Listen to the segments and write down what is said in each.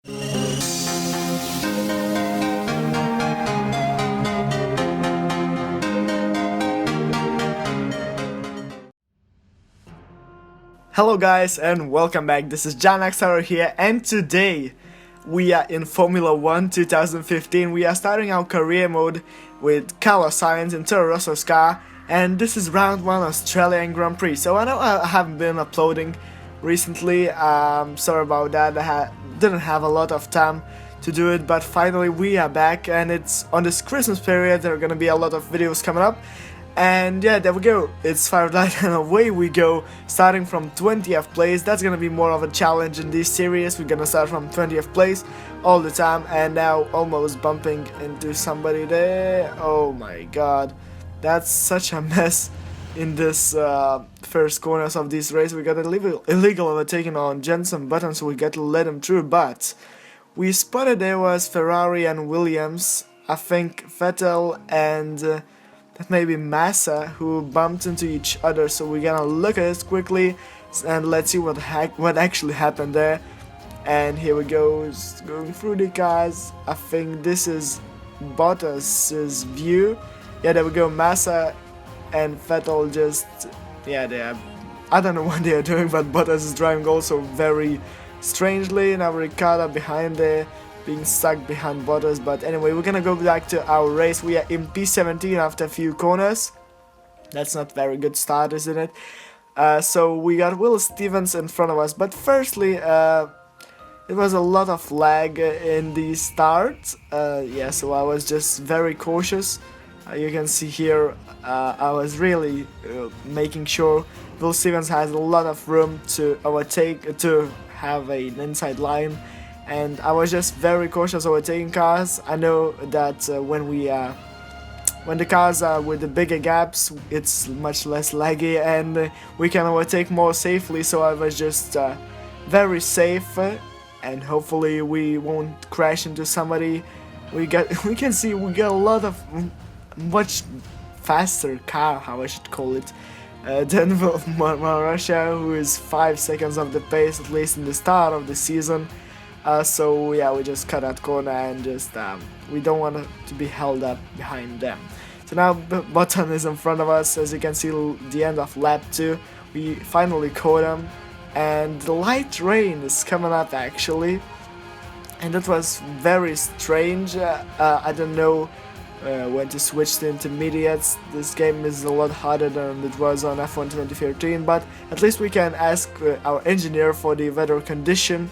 Hello guys and welcome back, this is John Xaro here, and today we are in Formula 1 2015. We are starting our career mode with Carlos Sainz in Toro Rosso's car, and this is round 1 Australian Grand Prix. So I know I haven't been uploading recently, sorry about that, I didn't have a lot of time to do it, but finally we are back, and it's on this Christmas period. There are gonna be a lot of videos coming up. And yeah, there we go, it's Firelight and away we go, starting from 20th place. That's gonna be more of a challenge in this series. We're gonna start from 20th place all the time, and now almost bumping into somebody there. Oh my god, that's such a mess in this first corners of this race. We got illegal overtaking on Jensen Button, so we got to let him through, but we spotted there was Ferrari and Williams, I think Vettel and that may be Massa, who bumped into each other. So we're gonna look at it quickly and let's see what actually happened there. And here we go, going through the cars. I think this is Bottas's view. Yeah, there we go, Massa and Vettel just, yeah, I don't know what they are doing, but Bottas is driving also very strangely. Now Ricciardo behind there, being stuck behind Bottas. But anyway, we're gonna go back to our race. We are in P17 after a few corners. That's not very good start, isn't it? So we got Will Stevens in front of us, but firstly it was a lot of lag in the start. Yeah, so I was just very cautious. You can see here I was really making sure Will Stevens has a lot of room to overtake, to have an inside line. And I was just very cautious overtaking cars. I know that when the cars are with the bigger gaps, it's much less laggy and we can overtake more safely. So I was just very safe, and hopefully we won't crash into somebody. We can see we got a lot of much faster car, how I should call it, than Russia, who is 5 seconds off the pace, at least in the start of the season. So yeah, we just cut that corner and just we don't want to be held up behind them. So now Button is in front of us. As you can see, the end of lap 2, we finally caught him, and the light rain is coming up actually, and that was very strange. I don't know when to switch to intermediates. This game is a lot harder than it was on F1 2013, but at least we can ask our engineer for the weather condition.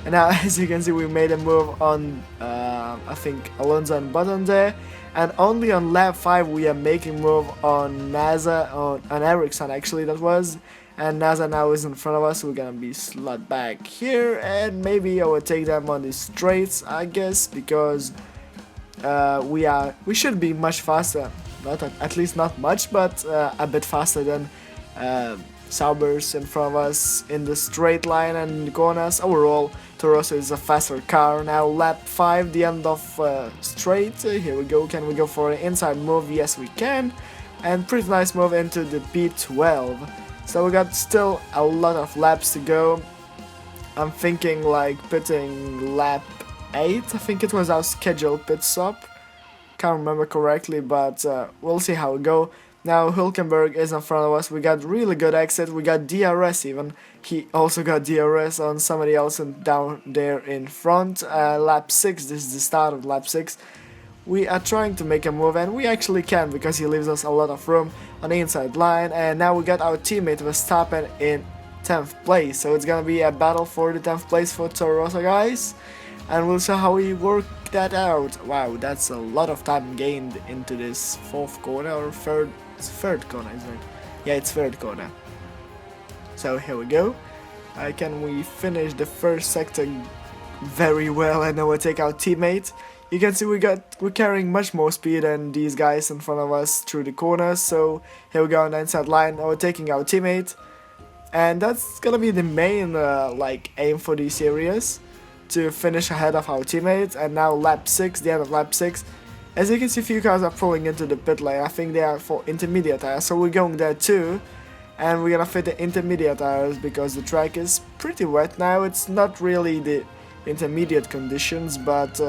And now, as you can see, we made a move on, I think, Alonso and Button there. And only on lap 5 we are making move on NASA, on Ericsson actually that was. And NASA now is in front of us, so we're gonna be slot back here. And maybe overtake them on the straights, I guess, because we should be much faster. At least not much, but a bit faster than Sauber's in front of us in the straight line and in the corners. Overall, Toro Rosso is a faster car. Now lap 5, the end of straight. Here we go. Can we go for an inside move? Yes, we can. And pretty nice move into the P12. So we got still a lot of laps to go. I'm thinking like pitting lap 8. I think it was our scheduled pit stop. Can't remember correctly, but we'll see how it go. Now Hülkenberg is in front of us. We got really good exit. We got DRS even. He also got DRS on somebody else down there in front. Lap 6. This is the start of lap 6. We are trying to make a move, and we actually can because he leaves us a lot of room on the inside line. And now we got our teammate Verstappen in 10th place. So it's gonna be a battle for the 10th place for Toro Rosso, guys. And we'll see how we work that out. Wow, that's a lot of time gained into this 4th corner or 3rd. It's 3rd corner, isn't it? Yeah, it's 3rd corner. So here we go. Can we finish the first sector very well and overtake our teammate? You can see we're carrying much more speed than these guys in front of us through the corners. So here we go on the inside line, overtaking our teammate. And that's gonna be the main aim for these series, to finish ahead of our teammate. And now lap 6, the end of lap 6. As you can see, few cars are pulling into the pit lane. I think they are for intermediate tires, so we're going there too. And we're gonna fit the intermediate tires because the track is pretty wet now. It's not really the intermediate conditions, but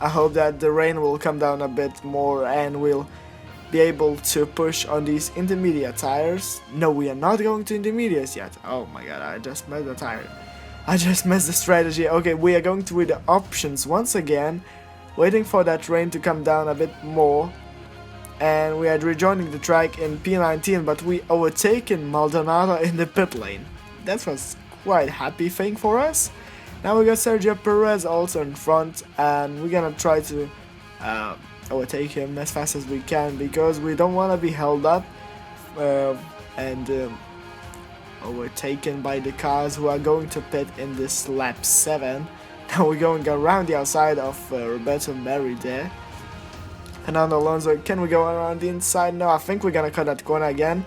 I hope that the rain will come down a bit more and we'll be able to push on these intermediate tires. No, we are not going to intermediates yet. Oh my god, I just messed the tire. I just messed the strategy. Okay, we are going to the options once again, waiting for that rain to come down a bit more. And we are rejoining the track in P19, but we overtaken Maldonado in the pit lane. That was quite happy thing for us. Now we got Sergio Perez also in front, and we're gonna try to overtake him as fast as we can, because we don't want to be held up and overtaken by the cars who are going to pit in this lap 7. Now we're going around the outside of Roberto Merri there. Fernando Alonso, can we go around the inside? No, I think we're gonna cut that corner again.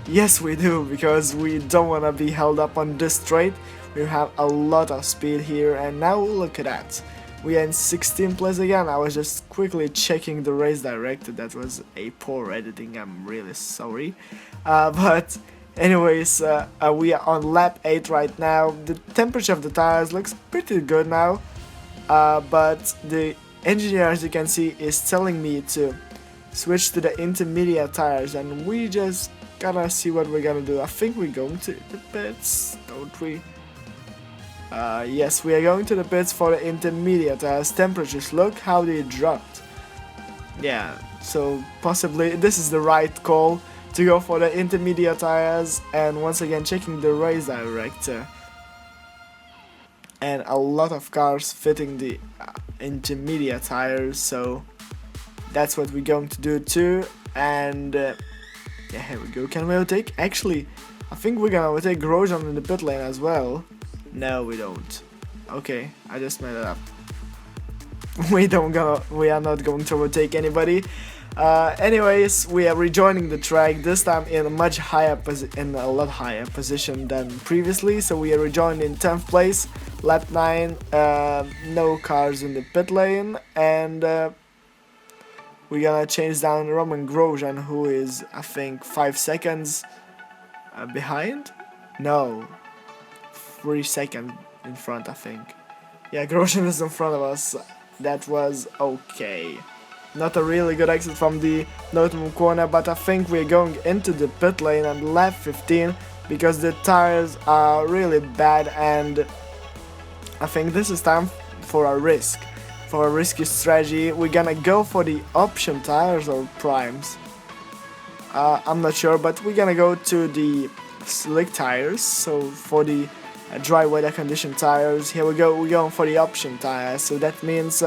Yes, we do, because we don't want to be held up on this straight. We have a lot of speed here, and now look at that. We are in 16th place again. I was just quickly checking the race director. That was a poor editing, I'm really sorry. But anyways, we are on lap 8 right now. The temperature of the tires looks pretty good now, but the engineer, as you can see, is telling me to switch to the intermediate tires, and we just gotta see what we're gonna do. I think we're going to the pits, don't we? Yes, we are going to the pits for the intermediate tires. Temperatures, look how they dropped. Yeah, so possibly this is the right call to go for the intermediate tires. And once again, checking the race director, and a lot of cars fitting the intermediate tires, so that's what we're going to do too. And yeah, here we go. Can we overtake? Actually, I think we're gonna overtake Grosjean in the pit lane as well. No, we don't. Okay, I just made it up. We are not going to overtake anybody. Anyways, we are rejoining the track, this time in a much higher lot higher position than previously. So we are rejoined in 10th place, lap 9, no cars in the pit lane, and we're gonna change down Roman Grosjean, who is, I think, 5 seconds behind. No, 3 seconds in front, I think. Yeah, Grosjean is in front of us. That was okay. Not a really good exit from the northern corner, but I think we're going into the pit lane on lap 15, because the tires are really bad, and I think this is time for a risk. For a risky strategy, we're gonna go for the option tires or primes. I'm not sure, but we're gonna go to the slick tires. So for the dry weather condition tires, here we go, we're going for the option tires. So that means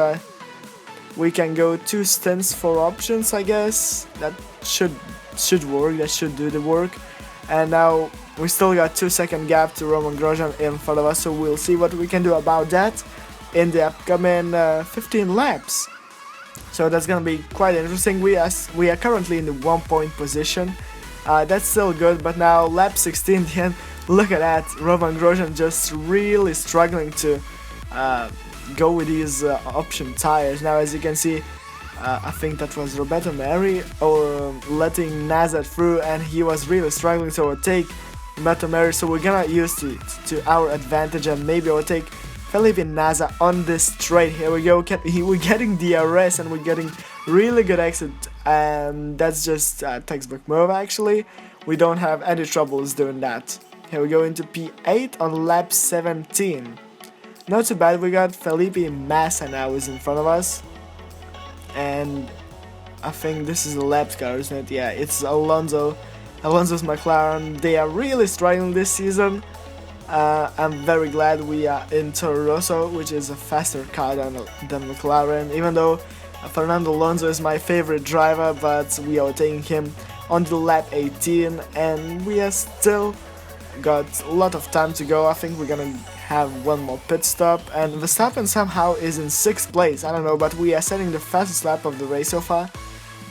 we can go 2 stints for options, I guess. That should work, that should do the work. And now we still got 2-second gap to Roman Grosjean in front of us, so we'll see what we can do about that in the upcoming 15 laps. So that's gonna be quite interesting. We are currently in the 1-point position. That's still good, but now lap 16 then, look at that, Roman Grosjean just really struggling to go with these option tires. Now as you can see, I think that was Roberto Merri or letting NASA through, and he was really struggling to overtake Roberto Merri, so we're gonna use it to our advantage and maybe overtake Felipe Nasr on this straight. Here we go, we're getting DRS and we're getting really good exit, and that's just a textbook move actually. We don't have any troubles doing that. Here we go into P8 on lap 17. Not too bad, we got Felipe Massa now is in front of us. And I think this is a lap car, isn't it? Yeah, it's Alonso's McLaren. They are really struggling this season. I'm very glad we are in Toro Rosso, which is a faster car than McLaren, even though Fernando Alonso is my favorite driver, but we are taking him on the lap 18, and we are still got a lot of time to go. I think we're gonna have one more pit stop, and Verstappen somehow is in 6th place. I don't know, but we are setting the fastest lap of the race so far,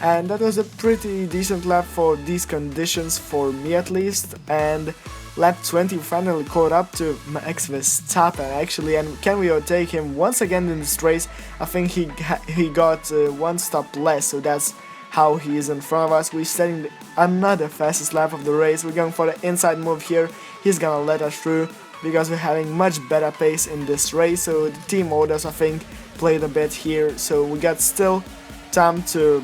and that was a pretty decent lap for these conditions, for me at least. And lap 20 finally caught up to Max Verstappen actually, and can we overtake him once again in this race? I think he got 1 stop less, so that's how he is in front of us. We're setting another fastest lap of the race. We're going for the inside move here. He's gonna let us through because we're having much better pace in this race. So the team orders, I think, played a bit here. So we got still time to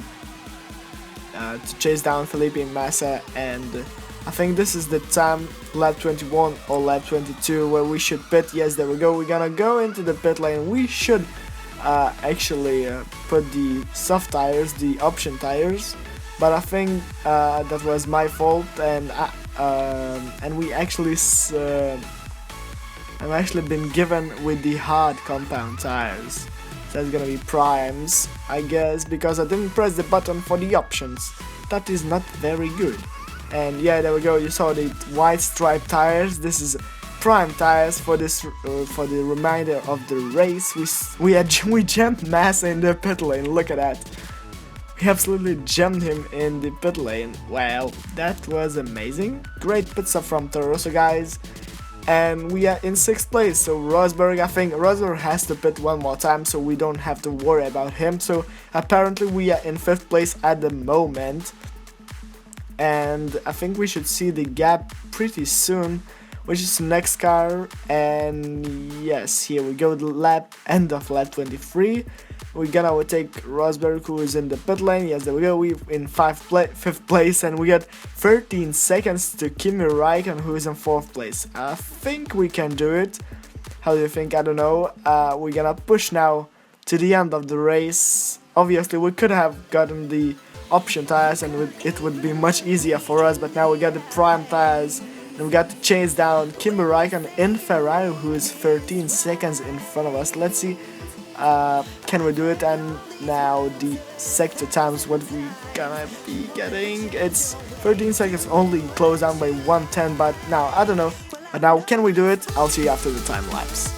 chase down Felipe Massa, and I think this is the time, lap 21 or lap 22, where we should pit. Yes, there we go. We're gonna go into the pit lane. We should actually put the soft tires, the option tires, but I think that was my fault, and we actually I've actually been given with the hard compound tires. So that's gonna be primes, I guess, because I didn't press the button for the options. That is not very good. And yeah, there we go. You saw the white striped tires. This is prime tires for this for the remainder of the race. We jammed Massa in the pit lane. Look at that. We absolutely jammed him in the pit lane. Well, that was amazing. Great pit stop from Toro Rosso, guys. And we are in 6th place. So Rosberg, I think Rosberg has to pit one more time, so we don't have to worry about him. So apparently we are in 5th place at the moment. And I think we should see the gap pretty soon, which is the next car. And yes, here we go, the end of lap 23. We're gonna overtake Rosberg, who is in the pit lane. Yes, there we go. We're in 5th place, and we got 13 seconds to Kimi Räikkönen, who is in 4th place. I think we can do it. How do you think? I don't know. We're gonna push now to the end of the race. Obviously, we could have gotten the option tires, and it would be much easier for us. But now we got the prime tires, and we got to chase down Kimi Räikkönen in Ferrari, who is 13 seconds in front of us. Let's see. Can we do it? And now the sector times, what we gonna be getting? It's 13 seconds only, closed down by 1:10, but now I don't know. But now can we do it? I'll see you after the time lapse.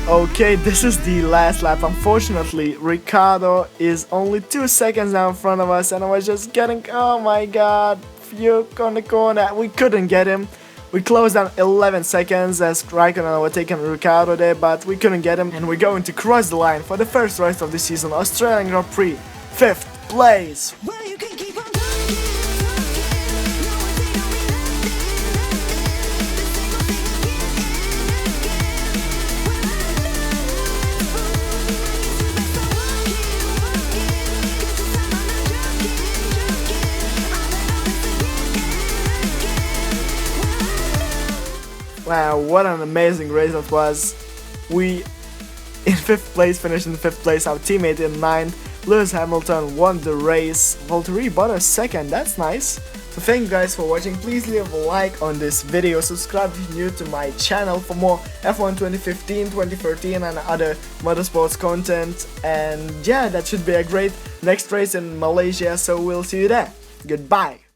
Okay, this is the last lap. Unfortunately, Ricciardo is only 2 seconds now in front of us, and I was just getting, oh my god, Fuke on the corner. We couldn't get him. We closed down 11 seconds as Raikkonen were taking Ricciardo there, but we couldn't get him. And we're going to cross the line for the first race of the season, Australian Grand Prix, 5th place. Wow, what an amazing race that was. We in 5th place, finished in 5th place, our teammate in 9th. Lewis Hamilton won the race. Valtteri Bottas 2nd, that's nice. So thank you guys for watching. Please leave a like on this video, subscribe if you're new to my channel for more F1 2015, 2013 and other motorsports content. And yeah, that should be a great next race in Malaysia, so we'll see you there. Goodbye.